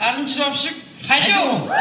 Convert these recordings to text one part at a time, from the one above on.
Аранжировщик Халю.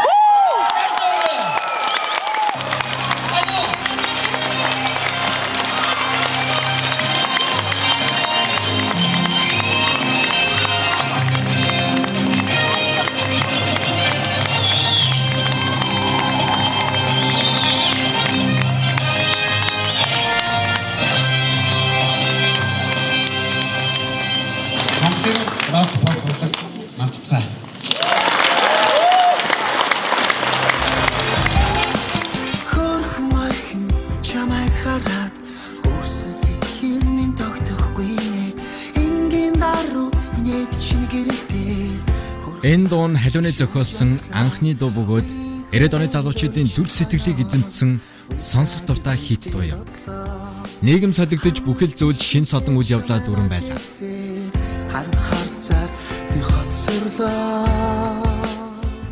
Энэ дуун халууны зохиолсон анхны дуу бөгөөд 90-ад оны залуучуудын зүрх сэтгэлийг эзэмдсэн сонсох дуртай хит дуу юм. Нийгэм солигдож бүхэл зүйл шин содон үйл явдлаа дүүрэн байлаа.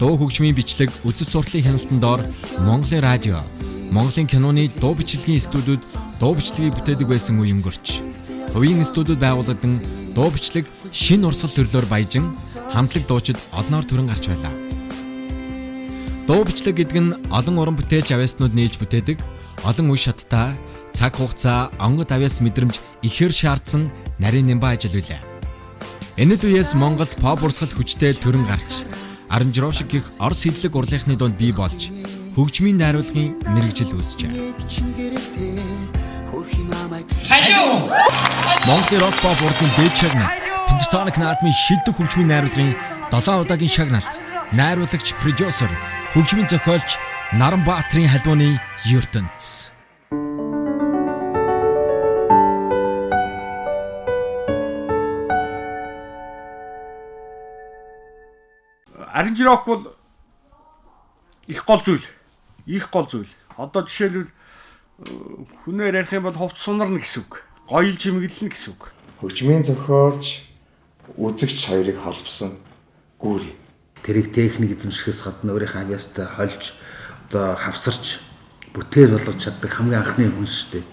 Дуу хөгжмийн бичлэг үзэл сурталын хяналтанд доор Монголын радио, Монголын киноны дуу бичлэгийн студиуд дуу бичлэгийг бүтээдэг байсан үе өнгөрч, хувийн студиуд байгуулагдсан дуу бичлэг шинэ урсгал төрлөөр баяжин хамтлаг дуучид олноор төрөн гарч байлаа. Дуу бичлэг гэдэг нь олон уран бүтээлч авьяаснууд нээж бүтээдэг, олон үе шаттай, цаг хугацаа, онгод авьяас мэдрэмж ихээр шаардсан нарийн нямбаа ажил үлээ. Энэ л үеэс Монголд pop урсгал хүчтэй төрөн гарч, аранжировщик гэх орос хэллэг урлагийнхны дунд бий болж, хөгжмийн найруулгын мэргэжил үүсчээ. Монголын рок pop урлагийн дээд шагналт, Pentatonix наадмын шилдэг хөгжмийн найруулгын 7 удаагийн шагналт, найруулагч, продюсер, хөгжмийн зохиолч Наранбаатарын халууны ертөнц. Аранжировок бол их гол зүйл. Одоо жишээлбэл хүнээр ярих юм бол хувц сунарна гэсэн үг. Гоёл чимэглэлнэ гэсэн үг. Хөгжмийн зохиолч, үзэгч хоёрыг холбосон гүүр. Тэрийг техник эзэмшихээс гадна өөрийнхөө авьяастай хольж, одоо хавсарч бүтээл болгож чаддаг хамгийн анхны хүн шүү дээ.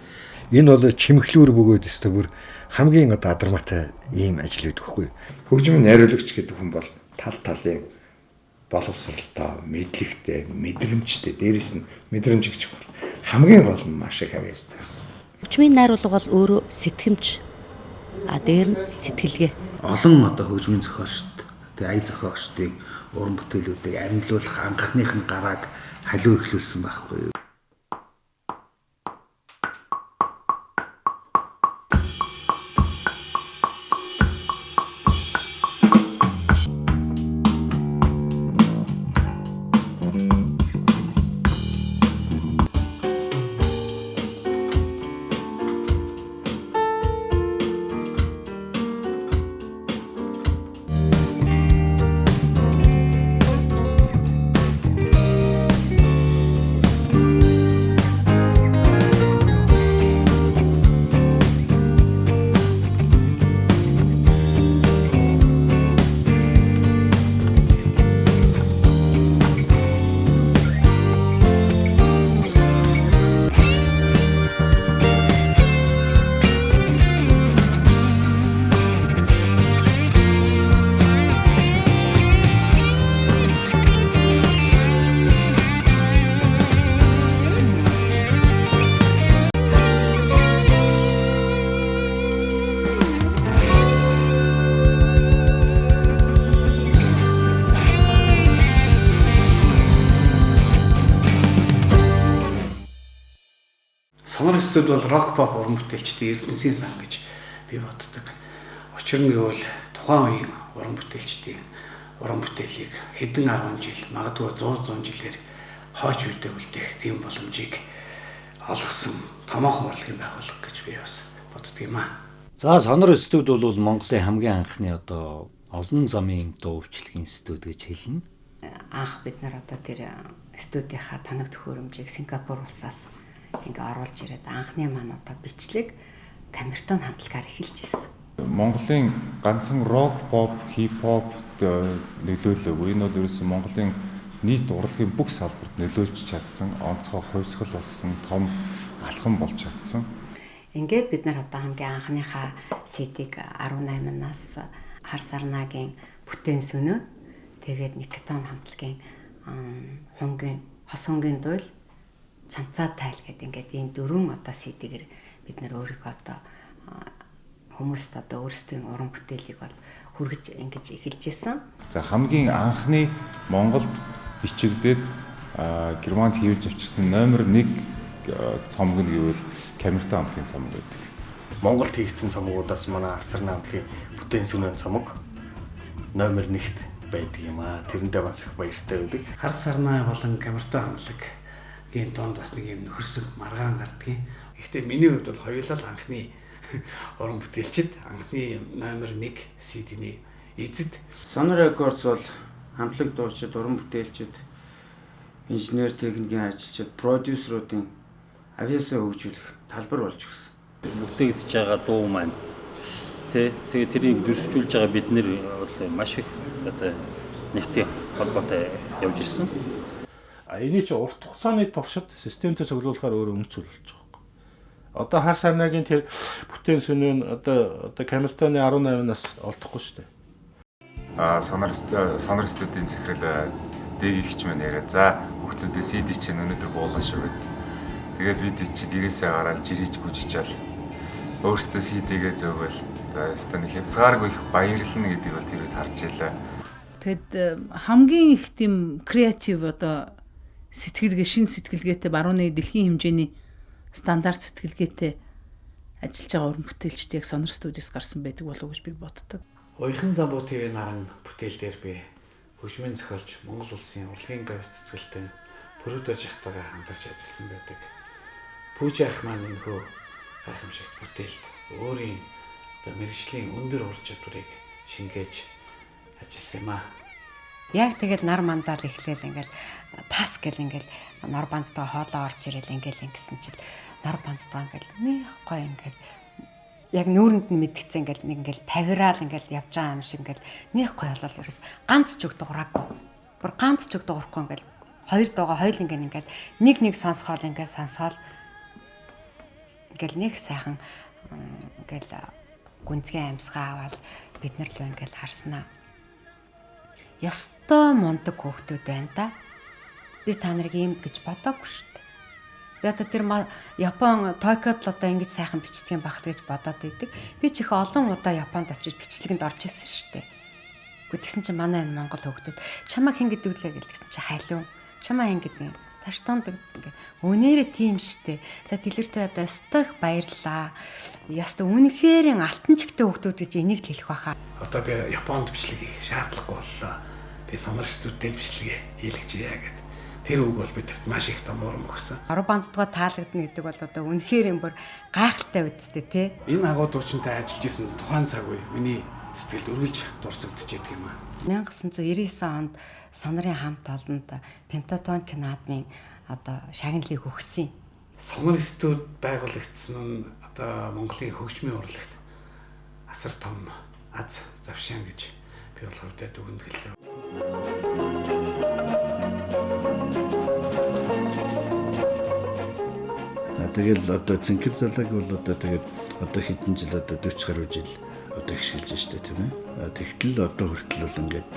Энэ бол чимэглүүр бөгөөд өстой бүр хамгийн одоо адармаатай ийм ажил гэдэг хэвгүй. Хөгжмийн найруулагч гэдэг хүн бол тал талын боловсралтай, мэдлэгтэй, мэдрэмжтэй, дээрэс нь мэдрэмж гэж бол хамгийн гол нь маш их авьяастай байх хэрэгтэй. Хөгжмийн найруулга бол өөрөө сэтгэмж, дээр нь сэтгэлгээ. Олон одоо хөгжмийн зохиолчд, тэгээ ая зохиогчдын уран бүтээлүүдийг амилуулах анхных нь гарааг халуу эхлүүлсэн байхгүй юу? Сонор студ бол рок pop уран бүтээлчдийн эрдэнэсийн сан гэж би боддог. Учир нь гэвэл тухайн үеийн уран бүтээлчдийн уран бүтээлийг хэдэн 10 жил, магадгүй 100 жилээр хойч үедээ үлдээх тийм боломжийг олгосон томоохон урлагийн байгууллага гэж би бас боддог юм аа. За Сонор студ бол Монголын хамгийн анхны одоо олон замын дуу хөгжлийн студ гэж хэлнэ. Анх бид нар одоо тэр студийнхаа тоног төхөөрөмжийг Сингапур улсаас ингээ оруулж ирээд анхны маань одоо бичлэг камертон хамтлагаар эхэлж ирсэн. Монголын ганцхан рок, pop, хип-хоп нөлөөлөв. Энэ бол ерөөсөн Монголын нийт урлагийн бүх салбарт нөлөөлж чадсан, онцгой хувьсгал болсон, том алхам болж чадсан. Ингээд бид нар одоо хамгийн анхныхаа CD-г 18-наас хар сарнагийн бүтээн сүнөө Тэгээд Никитон хамтлагийн хонгийн хос хонгийн дуйл цамцаа тайл гэдэг ингээд ийм 4 одоо CD-гээр бид нэр өөрийгөө одоо хүмүүст одоо өөрсдийн уран бүтээлийг бол хүргэж ингэж эхэлж исэн. За хамгийн анхны Монголд бичигдээд Германд хийвж авчирсан номер 1 цомог нь гэвэл Камертон хамтлагийн цомог гэдэг. Монголд хийгдсэн цомогудаас манай Арсарны хамтлагийн бүтээн сүнэн цомог номер 1-т байдаг юм аа. Тэрэндээ бас их баяртай байдаг. Хар сарнаа болон Камертон хамтлагийн донд бас нэг юм нөхөрсөг маргаан гардгийн. Гэхдээ миний хувьд бол хоёулаа анхны уран бүтээлчд анхны номер 1 CD-ний эзэд Sonor Records бол хамтлаг дуучид, уран бүтээлчд, инженер техникийн ажилчид, продюсеруудын авьяасаа хөгжүүлэх талбар болж гисэн. Бүтээгдэж байгаа дуу маань тэгээ тэрийг дүрсжүүлж байгаа бид нэр бол маш их одоо нэгтэй холбоотой явж ирсэн. Эний чи урт хугацааны туршид системтэй цуглуулахаар өөрөө үнцүүл болж байгаа. Одоо хар сарнагийн тэр бүтээн сүнэн одоо Камертоны 18-наас олдохгүй шүү дээ. Сонор студийн захирал дээгийгч мань яриа. За хүүхдүүдээ CD чинь өнөөдөр буулгах шүү гэд. Тэгээд бид чи гэрээсээ гараад жирийж гүжичээл. Өөрөөсөө CD-гээ зөөгөл. За өстө нэг хязгааргүй их баярлна гэдгийг бол тэр үед харж ялаа. Тэгэд хамгийн их тийм креатив одоо сэтгэлгээ, шин сэтгэлгээтэй барууны дэлхийн хэмжээний стандарт сэтгэлгээтэй ажиллаж байгаа уран бүтээлчд яг Sonor студиэс гарсан байдаг болов уу гэж би боддог. Уяхан Замбуу ТV наран бүтээл дээр би хөгжмийн зохиолч Монгол улсын урлагийн гавь цэцгэлтэй продюсер жахтайгаа хамтарч ажилласан байдаг. Пүүж ах маань нөхөө гайхамшигт бүтээлд өөрийн одоо мэргэжлийн өндөр ур чадварыг шингээж ажилласан юм аа. Яг тэгээд нар мандаал эхлээл ингээл тас гэл ингээл нор банцтай хоолоо орж ирэл ингээл ингэсэн чил нор банцтай ингээл нэх гой ингээл яг нүүрэнд нь мэдгцэн ингээл нэг ингээл тавираал ингээл явж байгаа юм шиг ингээл нэх гой болол ерөөс ганц ч үг дуураагүй. Бүр ганц ч үг дуурахгүй ингээл хоёр дууга хоёул ингээл нэг сонсгоол ингээл сонсоол ингээл нэг сайхан ингээл гүнзгий амьсгаа аваад бид нар л ингээл харснаа. Ёстой мундаг хүүхдүүд байна да. Би та нарыг ийм гэж бодоогүй шүү дээ. Би одоо тэр Япон Токиод л одоо ингэж сайхан бичдэг юм багт гэж бодоод байдаг. Би ч их олон удаа Японд очиж бичлэгэнд орж ирсэн шүү дээ. Гэхдээ тэгсэн чинь манай энэ Монгол хүүхдүүд чамаа хэн гэдэг үлээ гэлсэн чинь халиу. Чамаа хэн гэдэг юм. Таш тонд ингээ өнөөрэ тийм шүү дээ. За дэлгэртөө одоо стойх баярлаа. Яста үнэхээр алтан чигтэй хүүхдүүд гэж энийг л хэлэх байхаа. Одоо би Японд бичлэг хийх шаардлагагүй боллоо. Би Sonor студиэд бичлэгээ хийлгэж яа гэдэг. Тэр үг бол бидэрт маш их том урам өгсөн. Орон банцдгаа таалагдана гэдэг бол одоо үнэхээр юм бүр гайхалтай үсттэй тий. Энэ агуу дуучинтай ажиллаж исэн тухайн цаг үе миний сэтгэлд өргөлж дурсагдчихэдэг юм аа. 1999 онд Сонорын хамт олонд Пентатоник наадмын одоо шагналыг өгсөн. Sonor студи байгуулагдсан нь одоо Монголын хөгжмийн урлагт асар том аз завшаан гэж би бол хувьдаа дүгнэлтэй. Тэгэл одоо Цэнхэр залгааг бол одоо тэгээд одоо хэдэн жил одоо 40 гаруй жил одоо ихшилж штэ тийм ээ. Тэгтэл одоо хүртэл бол ингээд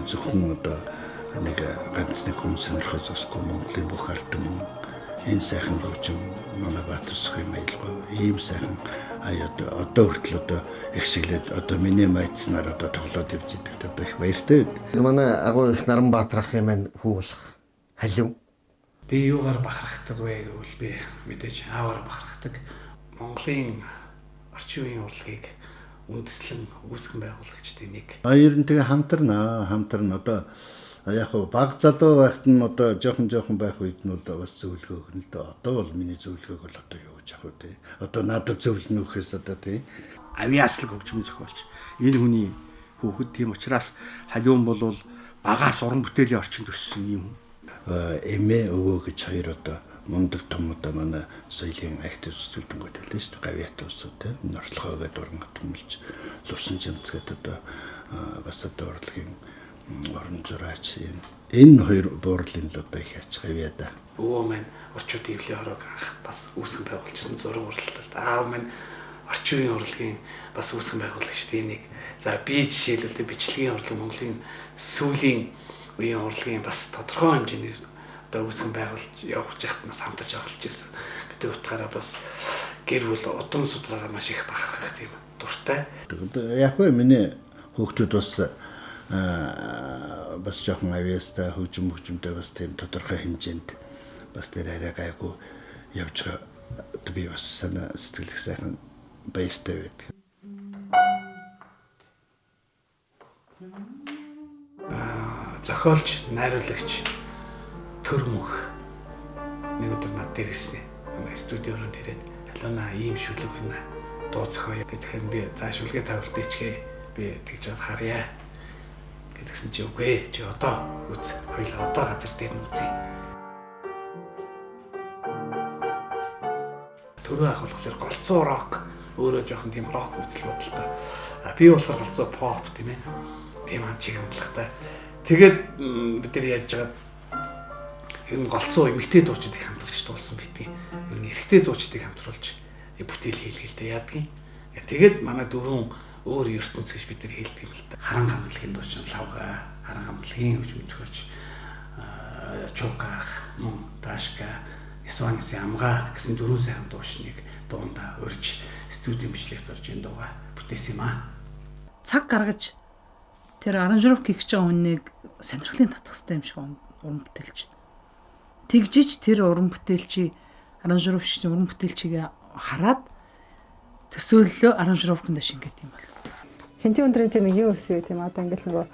зөвхөн одоо нэг ганц нэг хүн сонирхож зогсохгүй Монголын бүх ардын энэ сайхан хөгжим манай Баатар Сүхий маялгаа ийм сайхан одоо хүртэл одоо ихшиглээд одоо миний майцнаар одоо тоглоод явж байгаа одоо их баяртай байд. Манай агуу их Наранбаатар ахын маань хүү болох халиу. Би юугаар бахархдаг вэ гэвэл би мэдээж ааваар бахархдаг. Монголын орчин үеийн урлагийг үндэслэн үүсгэн байгуулагчдын нэг. Ер нь тэгээ хамтарна одоо яг хөө баг залуу байхад нь одоо жоохон байх үед нь бол бас зөвлөгөө өгнө л дээ. Одоо бол миний зөвлөгөөг бол одоо юу гэж авах вэ? Одоо надад зөвлөнө өгөхөөс одоо тий. Авиаслаг хөгжмийн зохиолч. Энэ хүний хүүхэд тийм учраас халиун бол багаас уран бүтээлийн орчинд өссөн юм. Эмээ өвөө гэж хоёр одоо мундаг том одоо манай соёлын актив зүйлдэнгүүд байлаа шүү дээ. Гавьяат усууд те норлохоо гэдэг уран гатмалж лувсан жимцгээд одоо бас одоо урлагийн орон зураач юм. Энэ хоёр буурлын л одоо их ач гавьяа да. Өвөө маань орчууд ивлийн хорог бас үүсгэн байгуулжсэн зураг урлалт. Аав маань орчин орчин үеийн урлагийн бас үүсгэн байгуулагч энийг за би жишээлбэл бичлэгийн урлаг Монголын сүүлийн үеийн урлагийн бас тодорхой хэмжээний одоо үүсгэн байгуулж явах жахт бас хамтарч оролцож байсан. Гэдэг утгаараа бас гэр бүл удам судраараа маш их бахархах тийм дуртай. Яг вэ миний хүүхдүүд бас жоохон авьяастай хөгжмөд бас тийм тодорхой хэмжээнд бас тэр арай гайгүй явж байгаа би бас санаа сэтгэлх сайхан баяртай байдаг. Зохиолч, найруулагч төр мөх нэг өдөр над дээр ирсэн. Студио руу ирээд Алена ийм шүлэг байна. Дуу зохиоё гэхээр би за шүлгээ тавьрдээчгээ би тэгж бод харъя гэдгсэн чи үгүй чи одоо үз хоёул одоо газар дээр нь үзье. Төрөө ах болохоор голцоо рок өөрөө жоохон тийм рок үзэл бодолтой. Би болохоор голцоо pop тийм ээ. Тийм чиг хандлагатай. Тэгээд бид нар ярьж байгаа ер нь голцоо эмэгтэй дуучид их хамтарч дуулсан байдгийг. Ер нь эрэгтэй дуучдыг хамтруулж бүтээл хийлгэлтэй яадгийн. Тэгээд манай дөрвөн өөр ертөнц гэж бид нар хэлдэг юм л та. Харан хамтлагийн дуучин лавга, харан хамтлагийн хөгжим зохиолч Чуках, мөн Дашка, Исванис амга гэсэн дөрвөн сайхан дуучныг дуунда урьж студийн бичлэгт орж энэ дууга бүтээсэн юм аа. Цаг гаргаж тэр аранжировки хийж байгаа хүнийг сонирхлын татах хэрэгтэй юм шиг уран бүтээлч. Тэгжиж тэр уран бүтээлчийг аранжировчны уран бүтээлчийг хараад төсөөллөө аранжировконд шингээд юм бол. Хинтийн өндрийн тийм юу өсөв тийм одоо ингээл нөгөө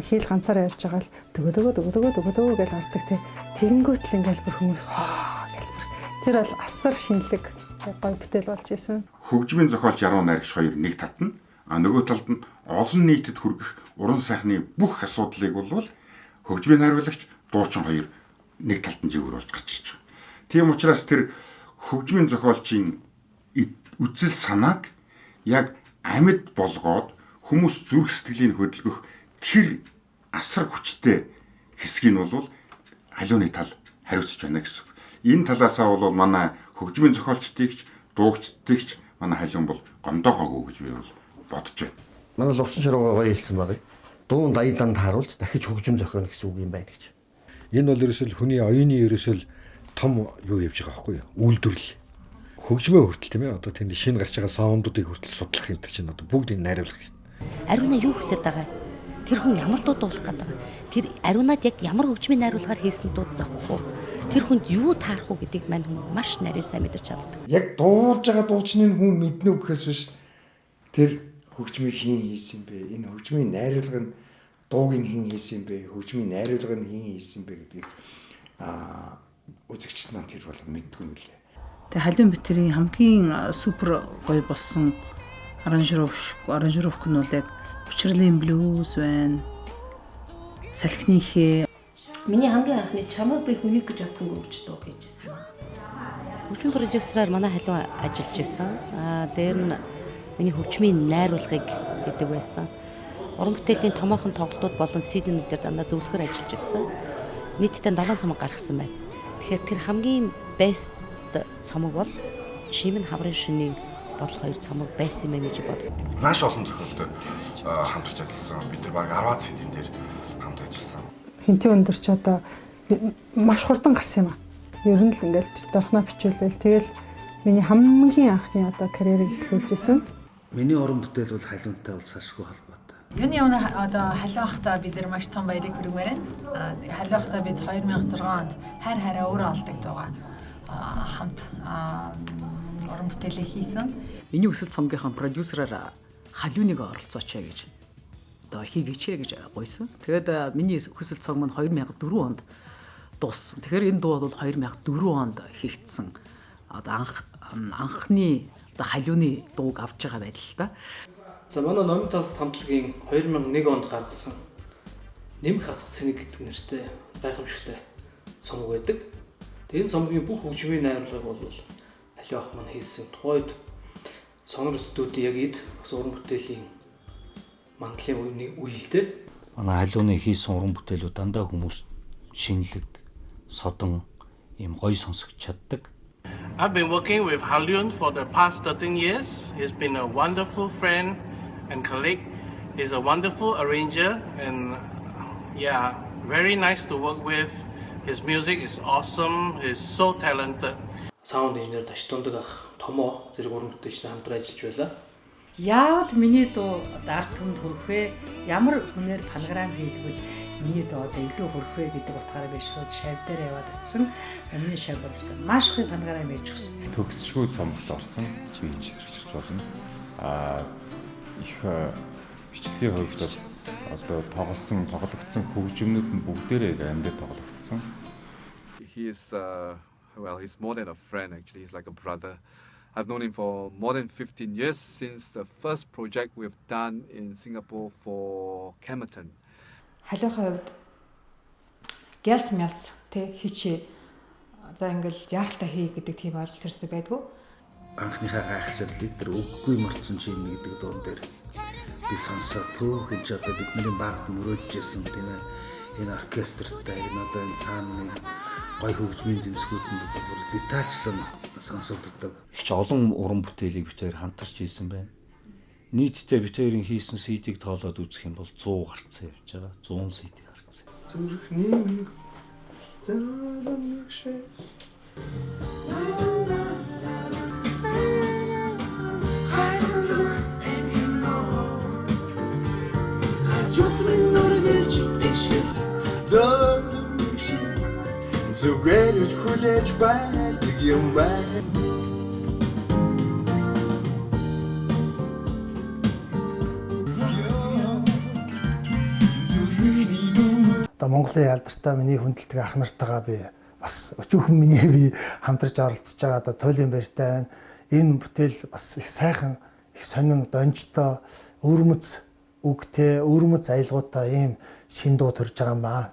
хийл ганцаараа явж байгаа л дөгөө гэж ордог тийм. Тэгэнгүүт л ингээл бүр хүмүүс гэл тэр бол асар шинэлэг гоё бүтээл болж исэн. Хөгжмийн зохиолч Яруу найрагч хоёр нэг талд нь нөгөө талд нь олон нийтэд хүргэх уран сайхны бүх асуудлыг бол хөгжмийн найруулагч дуучин хоёр нэг талд нь зөвөрүүлж гарч ирж байгаа. Тийм учраас тэр хөгжмийн зохиолчийн үзэл санааг яг амьд болгоод хүмүүс зүрх сэтгэлийг хөдөлгөх тэр асар хүчтэй хэсгийг нь бол халууны тал хариуцж байна гэсэн. Энэ талаасаа бол манай хөгжмийн зохиолчдыгч, дуугчдыгч манай халуун бол гомдоогоогүй гэж би бол бодож байна. Манай лувсан шаруугаа гоё хэлсэн байгаа. Дуун дайданд харуулж дахиж хөгжим зохионо гэсэн үг юм байна гэж. Энэ бол ерөөсөл хүний оюуны ерөөсөл том юу явж байгаа байхгүй юу? Үйлдвэрлэл. Хөгжмөө хүртэл тийм ээ одоо тэнд шинэ гарч байгаа саундуудыг хүртэл судлах юм чинь одоо бүгдийг найруулах. Ариуна юу хүсэж байгаа? Тэр хүн ямар дуу дуулах гэдэг. Тэр ариунад яг ямар хөгжмийн найруулгаар хийсэн дуу зохих уу? Тэр хүнд юу таарах уу гэдгийг мань хүн маш нарийн сайн мэдэрч чаддаг. Яг дуулж байгаа дуучны хүн мэднэ гэхээс биш тэр хөгжмийг хийн хийсэн бэ? Энэ хөгжмийн найруулга нь дууг нь хийн хийсэн бэ? Хөгжмийн найруулга нь хийн хийсэн бэ гэдгийг үзэгчд маань тэр бол мэдгүй юм лээ. Тэгээ халуун битрийн хамгийн супер гоё болсон аранжировк нь бол яг Учралын блюз байна. Салхины хээ. Миний хамгийн анхны чамайг би хүнийг гэж бодсонгүй гэж дуу хийжсэн. Хөгжмийн продюсераар манай халуун ажиллаж исэн. Дээр нь миний хөгжмийн найруулгыг гэдэг байсан. Уран бүтээлийн томоохон тоглолтууд болон CD-нүүд дээр дандаа зөвлөхөр ажиллаж исэн. Нийтдээ 7 цомог гаргасан байна. Тэгэхээр тэр хамгийн best цомог бол Чимэн хаврын шөнийн болох 2 цомог байсан юм гэж боддог. Маш олон зохиолтой хамтарч ажилласан. Бид нар баг 10 CD-н дээр хамт ажилласан. Хинтийн өндөр ч одоо маш хурдан гарсан юм аа. Ер нь л ингээл дорхноо бичүүлээл тэгэл миний хамгийн анхны одоо карьерийг эхлүүлж исэн. Миний уран бүтээл бол халуунтай бол сашгүй холбоотой. Юуны өмнө одоо халуун хахта бид нар маш том баярыг хүргэмээр байна. Халуун хахта бид 2006 онд хайр хараа өөрөө олдог дууга хамт уран бүтээлээ хийсэн. Миний өсөлт цомгийнхаа продюсераар халууныг оролцооч гэж одоо хийгээч гэж гуйсан. Тэгээд миний өсөлт цог маань 2004 онд дууссан. Тэгэхээр энэ дуу бол 2004 онд хийгдсэн. Одоо анхны одоо халууны дууг авч байгаа байдал л да. За манай Номитас хамтлагийн 2001 онд гаргасан Нэмэх хасах цэник гэдэг нэртэй гайхамшигтай цомог байдаг. Тэгээд энэ цомгийн бүх хөгжмийн найруулгыг бол халуун ах маань хийсэн. Тухайд сонор студи яг эд бас уран бүтээлийн мандлын үеэлтэй. Манай халууны хийсэн уран бүтээлүүд дандаа хүмүүс шинэлэг, содон, ийм гоё сонсогч чаддаг. I've been working with Halyun for the past 13 years. He's been a wonderful friend and colleague. He's a wonderful arranger and yeah, very nice to work with. His music is awesome. He's so talented. Саунд инженер Таштундаг ах Томоо зэрэг уран бүтээлчтэй хамтран ажиллаж байлаа. Яавал миний дуу ард түмэнд хүрэх вэ? Ямар хүнээр фонограм хийлгвэл миний дуу илүү хүрэх вэ гэдэг утгаараа би шууд шав дээр яваад очсон. Миний шав бол маш их фонограм хийж өгсөн. Төгсшгүй цомогт орсон би инженерч болно. Их бичлэгийн хувьд бол одоо тоглогдсон хөгжмөнүүд нь бүгдээрээ амьдаар тоглогдсон. He is well, he's more than a friend actually. He's like a brother. I've known him for more than 15 years since the first project we've done in Singapore for Camerton. Халиухын хувьд гяс мяс тэ хичээ за ингээл яаралтай хий гэдэг тийм ойлголт төрсөн байдгүй. Анхныхаа гайхшиллыг тэр үггүй марцсан ч юм гэдэг дуун дээр би сонсоод пөөхөн ч одоо бидний багт мөрөөдчихсэн тийм энэ оркестртай энэ одоо энэ цаана гой хөгжмийн зэмсгүүдэнд бүр детальчлан сонсогддог. Их олон уран бүтээлийг бид хоёр хамтарч хийсэн байна. Нийтдээ бид хоёрын хийсэн CD-г тоолоод үзэх юм бол 100 гарцсан явж байгаа. 100 CD гарцсан. Зүрх нэмэг зарамшээ. Зүгээрж хүлээж байдаг юм байна. Одоо Монголын алдартай миний хүндэлдэг ах нартайгаа би бас өчүүхэн миний би хамтарч оролцож байгаа одоо туйлын баяртай байна. Энэ бүтээл бас их сайхан, их сонин, донжтой, өвөрмөц үгтэй, өвөрмөц аялгаутай ийм шин дуу төрж байгаа юм байна.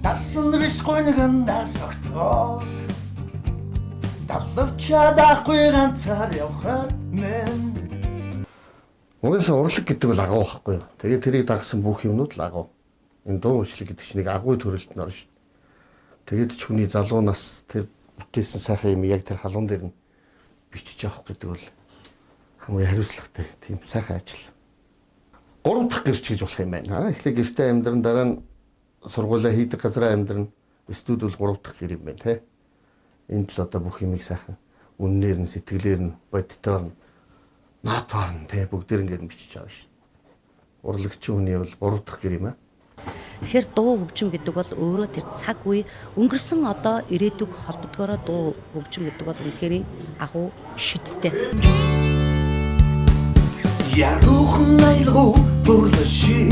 Дасан биш гонигандаас огтгоо Давлавчаадахгүй ганцаар явхад мэн. Угаасаа урлаг гэдэг бол агуу байхгүй юу. Тэгээд тэрийг дагсан бүх юмнууд л агуу. Энэ дуу үйлчлэг гэдэг чинь нэг агуу төрөлд нь орно шүү. Тэгээд ч хүний залуу нас тэр бүтээсэн сайхан юм яг тэр халуун дээр нь бичиж явах гэдэг бол хамгийн хариуцлагатай тийм сайхан ажил. 3 дахь гэрч гэж болох юм байна. Эхлээд гэртээ амьдран дараа нь сургуулаа хийдэг газраа амьдран студ бол 3 дахь гэр юм байна те. Энд л одоо бүх юмыг сайхан үннээр нь сэтгэлээр нь боддоор нь наатаар нь те бүгдээр ингээд бичиж авна шүү. Урлагчийн хүний бол 3 дахь гэр юм аа. Тэгэхээр дуу хөгжим гэдэг бол өөрөө тэр цаг үе өнгөрсөн одоо ирээдүг холбогдгоороо дуу хөгжим гэдэг бол үнэхээр агуу шидтэй. Ярухан айлгуу дурлаши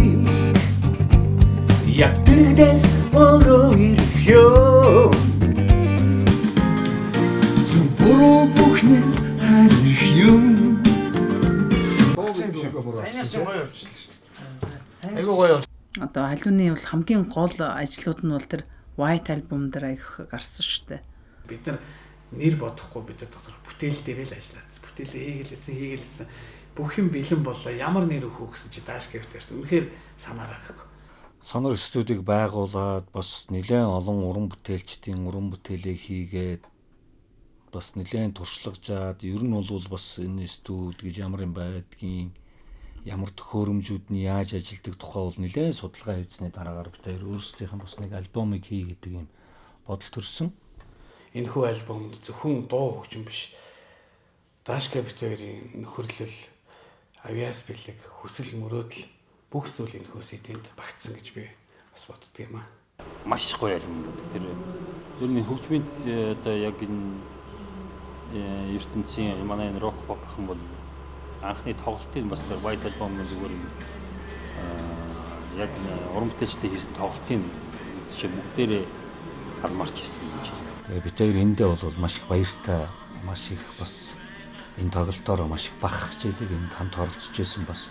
Ятэрдэс өөрөө ирэх ёо Зүбөрөө бүхнэт харих ёо Айгуу гоё. Одоо халиуны бол хамгийн гол ажлууд нь бол тэр White album дээр их гарсан шүү дээ. Бид нар нэр бодохгүй бид нар доктор бүтээл дээр л ажиллаадсан. Бүтээлээ хийгэлсэн. Бүх юм бэлэн боллоо. Ямар нэр өгөх гэсэн чи дааш гэвтэр. Үнэхээр санаа байхгүй. Сонор студийг байгуулад бас нэлээд олон уран бүтээлчдийн уран бүтээлээ хийгээд бас нэлээд туршлагажаад ер нь бол бас энэ студ гэж ямар юм байдгийг ямар төхөөрөмжүүд нь яаж ажилдаг тухай бол нэлээд судалгаа хийсний дараагаар бид өөрсдийнх нь бас нэг альбомыг хий гэдэг юм бодол төрсөн. Энэхүү альбомд зөвхөн дуу хөгжим биш. Даашка бит хоёрын нөхөрлөл, авиас бэлэг, хүсэл мөрөөдөл бүх зүйл энэхүү сэтэнд багтсан гэж би бас боддог юм аа. Маш гоё альбом байдаг. Тэр ер нь хөгжмийн одоо яг энэ ертөнцийн манай энэ рок pop гэх юм бол анхны тоглолтын бас White album зүгээр юм яг уран бүтээлчтэй хийсэн тоглолтын чинь бүгдээрээ хармарч хийсэн юм чинь. Тэгээ бид хоёр эндээ бол маш их баяртай, маш их бас энэ тоглолтоор маш их бахархаж идэг, энд хамт оролцож байсан бас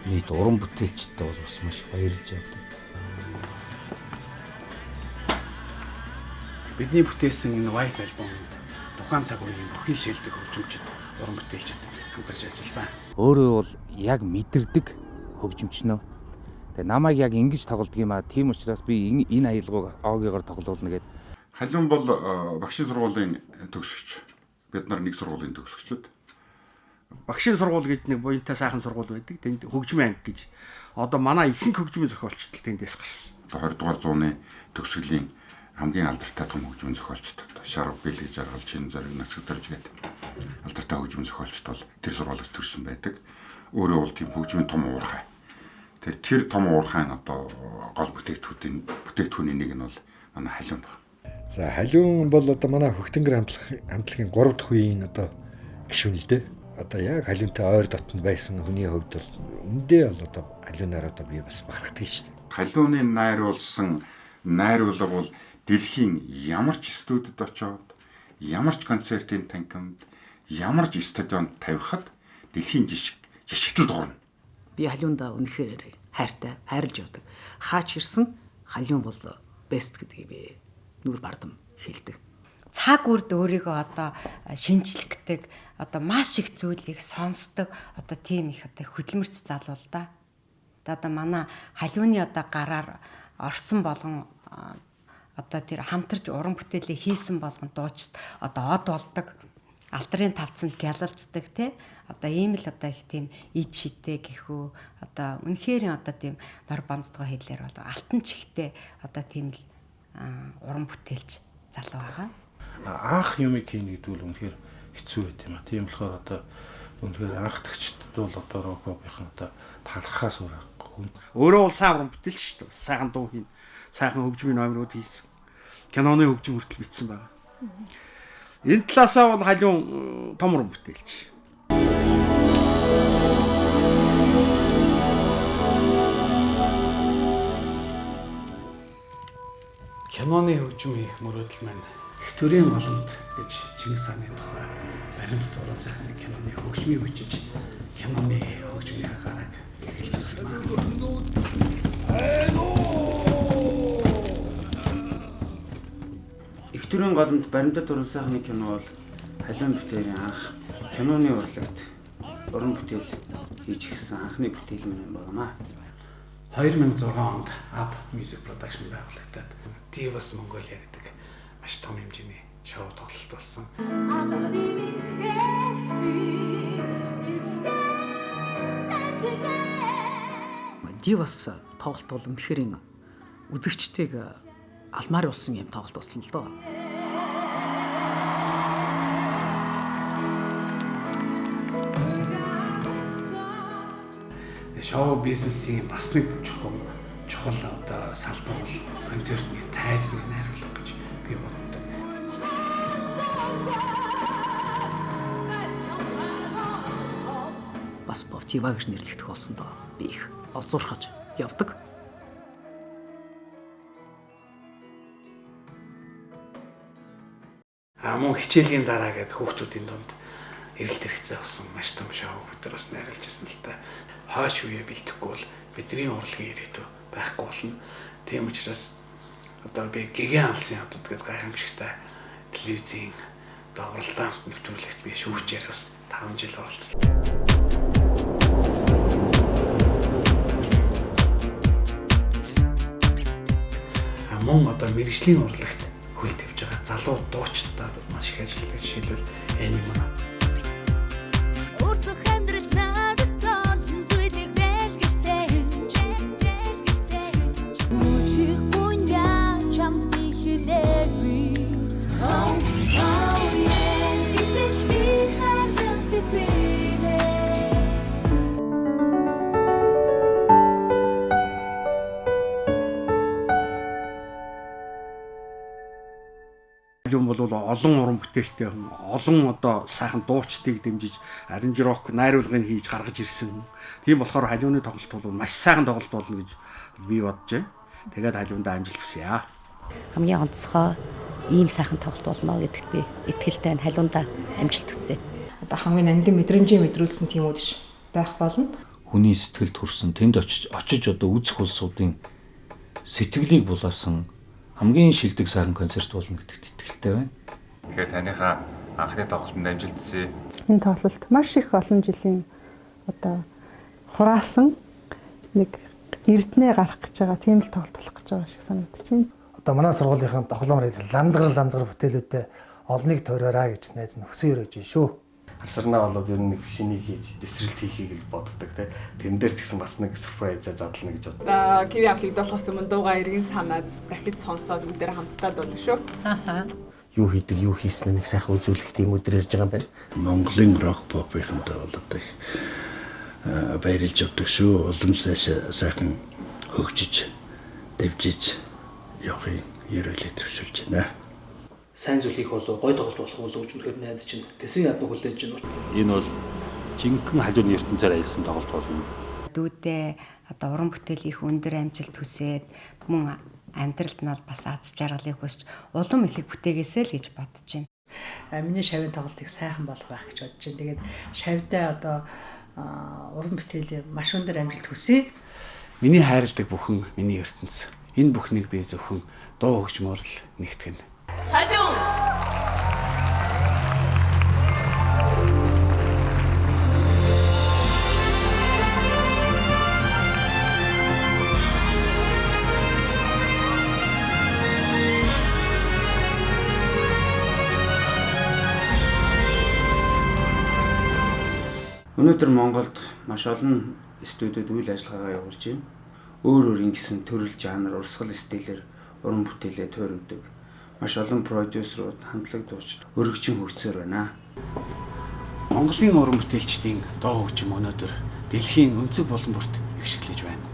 нийт уран бүтээлчтэй бол бас маш их баярлж байдаг. Бидний бүтээсэн энэ White album-д тухайн цаг үеийн бүхий шилдэг хөгжимчд, уран бүтээлчд хамтарч ажилласан. Өөрөө бол яг мэдэрдэг хөгжимчнөө. Тэгээ намайг яг ингэж тоглодог юм аа. Тийм учраас би энэ аялгауг оогиогоор тоглуулна гэд Халиун бол багшийн сургуулийн төгсөгч. Бид нар нэг сургуулийн төгсөгчд. Багшийн сургууль гэдэг нэг буянтай сайхан сургууль байдаг. Тэнд хөгжмийн анги гэж одоо манай ихэнх хөгжмийн зохиолчдол тэндээс гарсан. 20 дугаар зууны төгсгөлийн хамгийн алдартай том хөгжмийн зохиолчд Шарав Бэл гэж аргалж Чин Зориг Нацгдорж гэдэг алдартай хөгжмийн зохиолчд бол тэр сургуулиас төрсэн байдаг. Өөрөө бол тийм хөгжмийн том уурхай. Тэр том уурхайн одоо гол бүтээгдэхүүний нэг нь бол манай халиун байна. За халиун бол одоо манай Хөхтөнгөр хамтлагийн 3 дахь үеийн одоо гишүүн л дээ. Одоо яг халиунтай ойр дотн байсан хүний хувьд бол үндэ бол одоо халиунаар одоо би бас бахархдаг шүү дээ. Халиуны найруулсан найруулга бол дэлхийн ямар ч студид очоод ямар ч концертын танхимд ямар ч стадионд тавихад дэлхийн жишгтэл дурна. Би халиундаа үнэхээр хайртай, хайрлж явдаг. Хаач ирсэн халиун бол бест гэдгийг би нүур бардам хэлдэг. Цаг үрд өөрийгөө одоо шинжлэхдэг, одоо маш их зүйлийг сонсдог, одоо тийм их одоо хөдөлмөрч залуу л да. Одоо манай халиуны одоо гараар орсон болгон одоо тэр хамтарч уран бүтээлээ хийсэн болгон дуучид одоо од болдог, алдрын тавцанд гялалцдаг тий. Одоо ийм л одоо их тийм ид шитэй гэхүү одоо үнэхээр одоо тийм дор бонцдгоо хэлээр бол алтан чихтэй одоо тийм л уран бүтээлч залуу байгаа. Анх юм хийнэ гэдэг бол үнэхээр хэцүү байт юм а. Тийм болохоор одоо үнэхээр анхдагчд бол одоо рок попын одоо талархаас өөр өөрөө бол сайн уран бүтээлч шүү дээ. Сайхан дуу хийн, сайхан хөгжмийн номерууд хийсэн. Киноны хөгжим хүртэл бичсэн байгаа. Энэ талаасаа бол халиун том уран бүтээлч. Киноны хөгжим хийх мөрөөдөл маань их төрийн голомт гэж Чингис хааны тухай баримт дуран сайхны киноны хөгжмийг бичиж киноны хөгжмийн гарааг эхэлжсэн байна. Их төрийн голомт баримт дуран сайхны кино бол халиун бүтээлийн анх киноны урлагт уран бүтээл хийж гисэн анхны бүтээл юм байна. 2006 онд Up Music Production байгуулагдаад Divas Mongolia гэдэг маш том хэмжээний шоу тоглолт болсон. Divas тоглолт бол үнэхээр үзэгчдийг алмаар болсон юм тоглолт болсон л доо. Шоу бизнесийн бас нэг чухал одоо салбар бол концертны тайзны найруулга гэж би боддог. Бас Бовтива гэж нэрлэгдэх болсон доо. Би их олзуурхаж явдаг. Мөн хичээлийн дараа гээд хүүхдүүдийн дунд эрэлт хэрэгцээ болсон маш том шоу өдөр бас найруулж ирсэн л та. Хойш үе бэлтгэхгүй бол бидний урлагийн ирээдүй байхгүй болно. Тийм учраас одоо би гэгэн алсын хамтад гэдэг гайхамшигтай телевизийн одоо уралдаан нэвтрүүлэгт би шүүгчээр бас 5 жил оролцсон. Мөн одоо мэргэжлийн урлагт хөл тавьж байгаа залуу дуучдаа маш их ажилладаг. Жишээлбэл Эми манай бол олон уран бүтээлтэй хүн, олон одоо сайхан дуучдыг дэмжиж аринж рок найруулгыг хийж гаргаж ирсэн. Тийм болохоор халиуны тоглолт бол маш сайхан тоглолт болно гэж би бодож байна. Тэгээд халиундаа амжилт хүсье. Хамгийн онцгой ийм сайхан тоглолт болно гэдэгт би итгэлтэй байна. Халиундаа амжилт хүсье. Одоо хамгийн нандин мэдрэмжийг мэдрүүлсэн тиймүүд ш байх болно. Хүний сэтгэлд хүрсэн тэнд очиж одоо үзэх улсуудын сэтгэлийг булаасан хамгийн шилдэг сайхан концерт болно гэдэгт итгэлтэй байна. Тэгэхээр таныхаа анхны тоглолтод амжилт хүсье. Энэ тоглолт маш их олон жилийн одоо хураасан нэг эрдэнэ гарах гэж байгаа тийм л тоглолт болох гэж байгаа шиг санагдаж байна. одоо манай сургуулийн тоглоомор ланзгар бүтээлүүдтэй олныг тойроораа гэж найз нь хүсэн өрөөж шүү. Харсарнаа болоод ер нь нэг шинийг хийж дэсрэлт хийхийг л боддог те. Тэрэн дээр ч гэсэн бас нэг сюрприз задлана гэж бод. Одоо киви авлагдуулахаас өмнө дуугаа эргэн санаад дахиж сонсоод бүгд хамтдаа дуулна шүү. Аа. Юу хийдэг, юу хийснэ нэг сайхан үзүүлэх тийм өдөр ирж байгаа юм байна. Монголын рок попынхантай бол одоо их баярлж явдаг шүү. Уламжлал сайхан хөгжиж, дэвжиж явахыг ерөөлөд төвшүүлж байна. Сайн зүйл хийх бол гой тоглолт болох болов гэж үнэхээр найдаж байна. Тэсийн яд хүлээж байна. Энэ бол жинхэнэ халууны ертөнцөөр аялсан тоглолт болно. Дүүдээ одоо уран бүтээл их өндөр амжилт хүсээд мөн амьдралд нь бас аз жаргалыг хүсч улам их бүтээгээсэй л гэж бодож байна. Миний шавын тоглолт их сайхан болох байх гэж бодож байна. Тэгээд шавьдаа одоо уран бүтээлийн маш өндөр амжилт хүсье. Миний хайрладаг бүхэн миний ертөнц. Энэ бүхнийг би зөвхөн дуу хөгжмөөр л нэгтгэн. Хажуу. Өнөөдөр Монголд маш олон студиуд үйл ажиллагаагаа явуулж байна. Өөр ингэсэн төрөл жанр, урсгал стилээр уран бүтээлээ тойрогдөг. Маш олон продюсерууд, хамтлаг дуучид өргөжин хөгжсөөр байна. Монголын уран бүтээлчдийн дуу хөгжим өнөөдөр дэлхийн өнцөг болон бүрт ихшиглэж байна.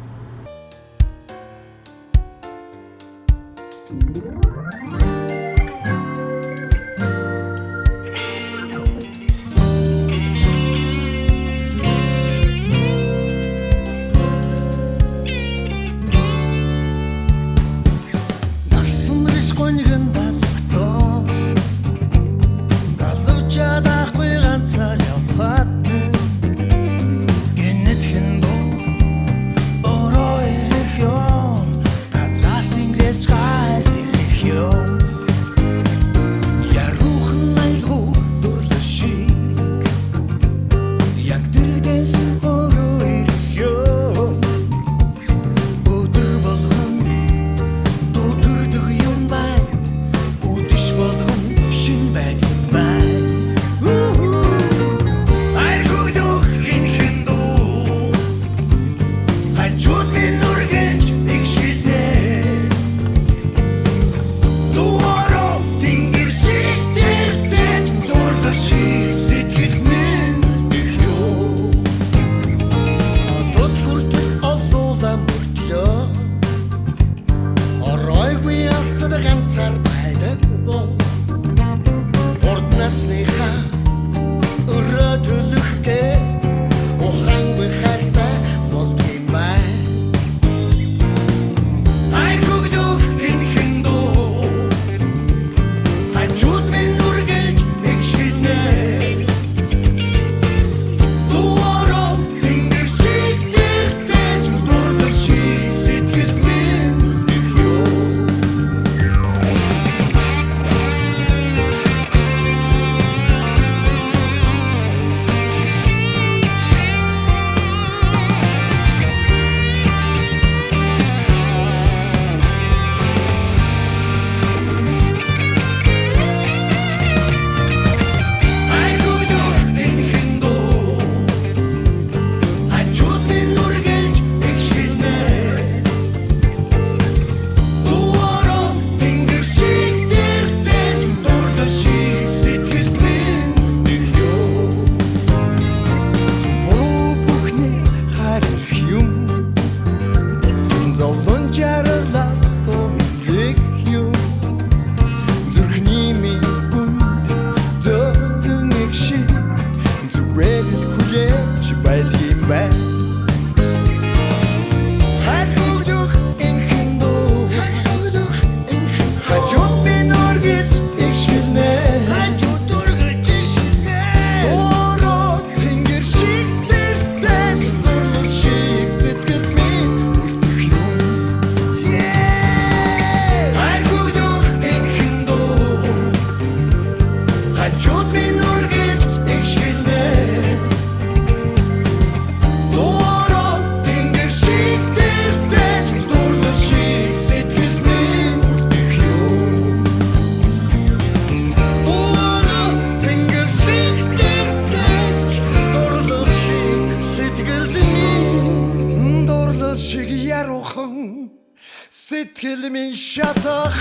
Сэтгэл минь шатах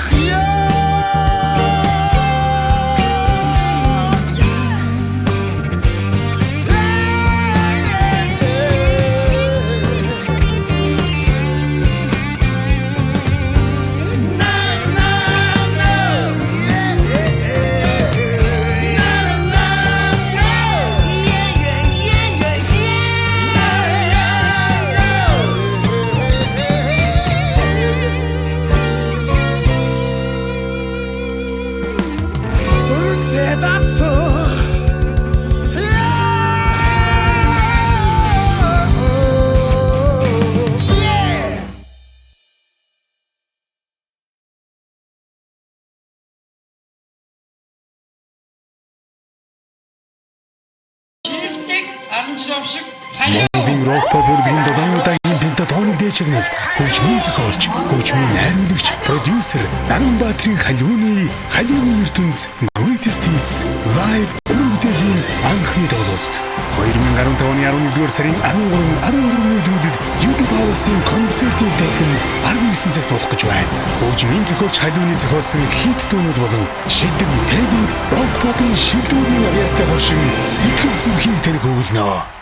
Монголын рок-поп урлагийн 7 удаагийн пентатоник дэжигнэлт хөгжмийн зохиолч, хөгжмийн найруулагч, продюсер Наранбаатарын халиуны ертөнц Greatest Hits Live үргэлжлэн анхны тоглолт 2015 оны 11-р сарын 13-14-нд YouTube House-ын концертыг дахин 19 цагт болох гэж байна. Хөгжмийн зохиолч халиуны зохиолсон хит дүүнүүд болон шилдэг тайвууд рок-попын шилдэгүүдийн авьяастай болшин сэтгэл зүрхийг таних өгүүлнэ.